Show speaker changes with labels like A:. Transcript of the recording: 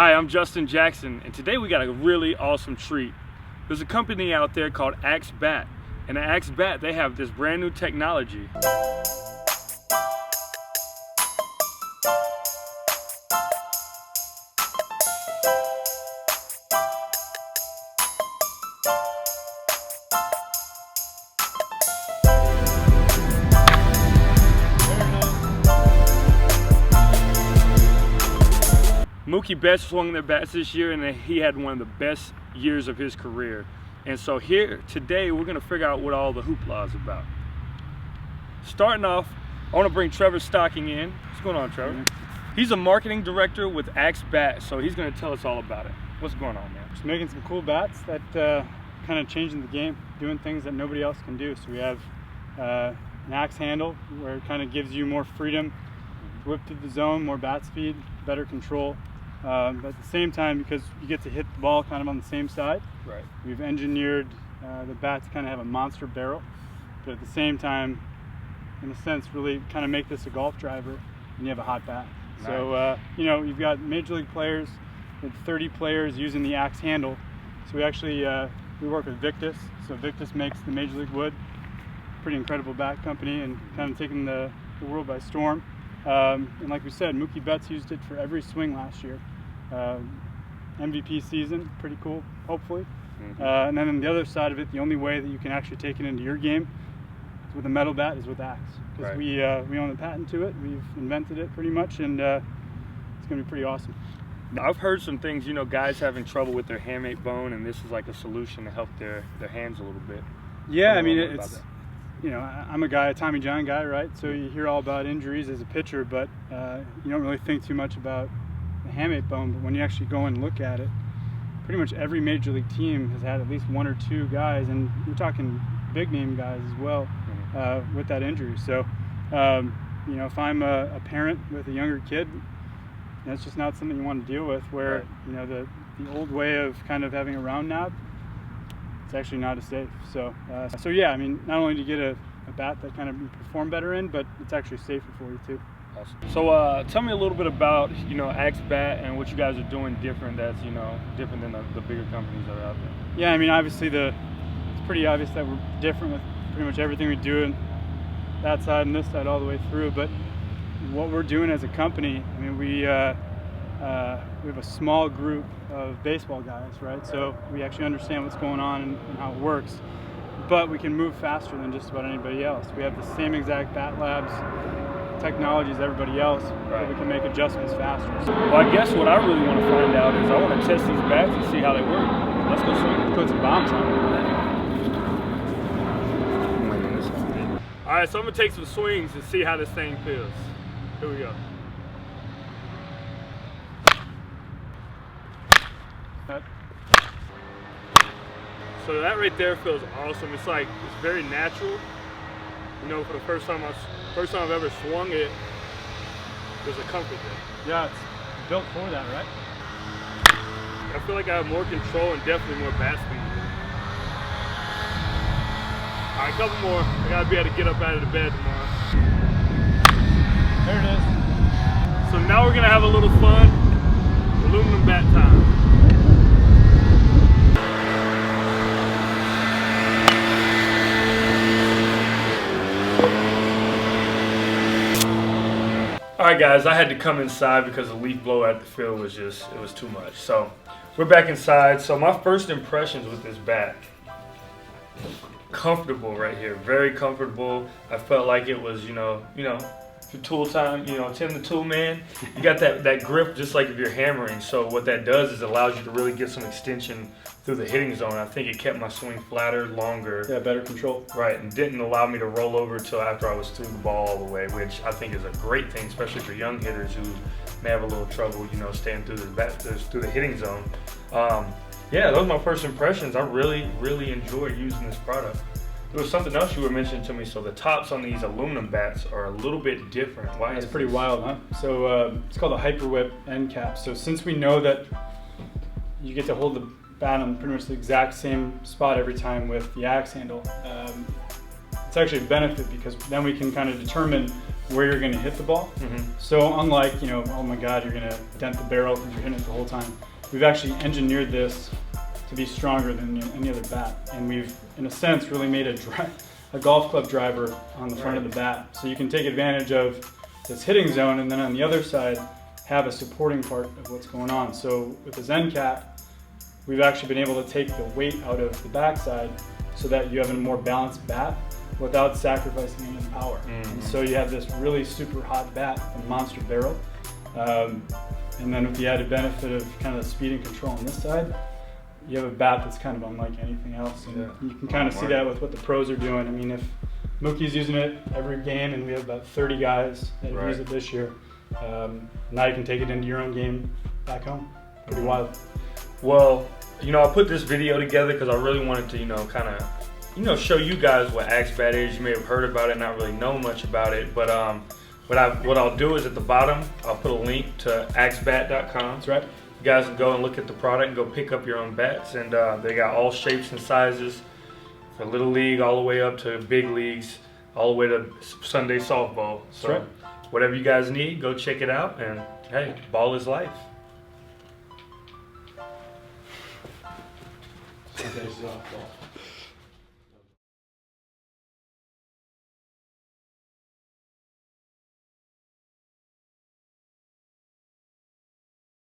A: Hi, I'm Justin Jackson, and today we got a really awesome treat. There's a company out there called Axe Bat, and at Axe Bat they have this brand new technology. Mookie Betts swung their bats this year, and he had one of the best years of his career. And so here today we're gonna figure out what all the hoopla is about. Starting off, I want to bring Trevor Stocking in. What's going on, Trevor? He's a marketing director with Axe Bat, so he's gonna tell us all about it. What's going on, man?
B: Just making some cool bats that kind of changing the game, doing things that nobody else can do. So we have an axe handle where it kind of gives you more freedom to whip through the zone, more bat speed, better control. But at the same time, because you get to hit the ball kind of on the same side,
A: right,
B: we've engineered the bat to kind of have a monster barrel, but at the same time, in a sense, really kind of make this a golf driver, and you have a hot bat. Nice. So, you know, you've got major league players with 30 players using the axe handle. So we actually, we work with Victus. So Victus makes the major league wood, pretty incredible bat company, and kind of taking the world by storm. And like we said, Mookie Betts used it for every swing last year. MVP season, pretty cool, hopefully. And then on the other side of it, the only way that you can actually take it into your game with a metal bat is with axe. Because we own the patent to it, we've invented it pretty much, and it's going to be pretty awesome.
A: Now, I've heard some things, you know, guys having trouble with their hamate bone, and this is like a solution to help their hands a little bit.
B: Yeah, I mean, it's, you know, I'm a Tommy John guy, right? So you hear all about injuries as a pitcher, but you don't really think too much about the hamate bone. But when you actually go and look at it, pretty much every major league team has had at least one or two guys, and we're talking big name guys as well, with that injury. So, you know, if I'm a parent with a younger kid, that's just not something you want to deal with, where, you know, the old way of kind of having a round knob, it's actually not as safe. So, so yeah, I mean, not only do you get a bat that kind of you perform better in, but it's actually safer for you too.
A: Awesome. So tell me a little bit about, you know, Axe Bat and what you guys are doing different that's, you know, different than the bigger companies that are out there.
B: Yeah, I mean, obviously it's pretty obvious that we're different with pretty much everything we do, and that side and this side all the way through. But what we're doing as a company, I mean, we have a small group of baseball guys, right? So we actually understand what's going on and how it works, but we can move faster than just about anybody else. We have the same exact bat labs technology as everybody else, but we can make adjustments faster.
A: Well, I guess what I really want to find out is I want to test these bats and see how they work. Let's go swing.
B: Put some bombs on it.
A: All right, so I'm gonna take some swings and see how this thing feels. Here we go. So that right there feels awesome. It's like, it's very natural. You know, for the first time I've ever swung it, there's a comfort there.
B: Yeah, it's built for that, right?
A: I feel like I have more control and definitely more bat speed. All right, a couple more. I gotta be able to get up out of the bed tomorrow.
B: There it is.
A: So now we're gonna have a little fun. Aluminum bat time. All right, guys, I had to come inside because the leaf blower at the field was just, it was too much. So we're back inside. So my first impressions with this bat, comfortable right here, very comfortable. I felt like it was, you know, for tool time, you know, Tim the Tool Man, you got that grip just like if you're hammering. So what that does is it allows you to really get some extension through the hitting zone. I think it kept my swing flatter, longer.
B: Yeah, better control.
A: Right, and didn't allow me to roll over until after I was through the ball all the way, which I think is a great thing, especially for young hitters who may have a little trouble, you know, staying through the hitting zone. Yeah, those are my first impressions. I really, really enjoyed using this product. There was something else you were mentioning to me. So the tops on these aluminum bats are a little bit different. Why?
B: That's pretty wild, huh? So it's called a Hyper Whip end cap. So since we know that you get to hold the bat on pretty much the exact same spot every time with the axe handle, it's actually a benefit, because then we can kind of determine where you're going to hit the ball. So unlike, oh my God, you're going to dent the barrel because you're hitting it the whole time. We've actually engineered this to be stronger than any other bat. And we've, in a sense, really made a golf club driver on the front of the bat. So you can take advantage of this hitting zone, and then on the other side, have a supporting part of what's going on. So with the Zen Cap, we've actually been able to take the weight out of the backside so that you have a more balanced bat without sacrificing any power. And so you have this really super hot bat, a monster barrel. And then with the added benefit of kind of the speed and control on this side, you have a bat that's kind of unlike anything else. And you can kind of see that with what the pros are doing. I mean, if Mookie's using it every game, and we have about 30 guys that use it this year, now you can take it into your own game back home. Pretty wild.
A: Well, I put this video together because I really wanted to, kind of, show you guys what Axe Bat is. You may have heard about it, not really know much about it, but what I'll do is at the bottom, I'll put a link to axebat.com.
B: That's right.
A: You guys can go and look at the product and go pick up your own bats, and they got all shapes and sizes, for little league all the way up to big leagues, all the way to Sunday softball. So
B: right.
A: Whatever you guys need, go check it out, and hey, ball is life.
B: Sunday softball.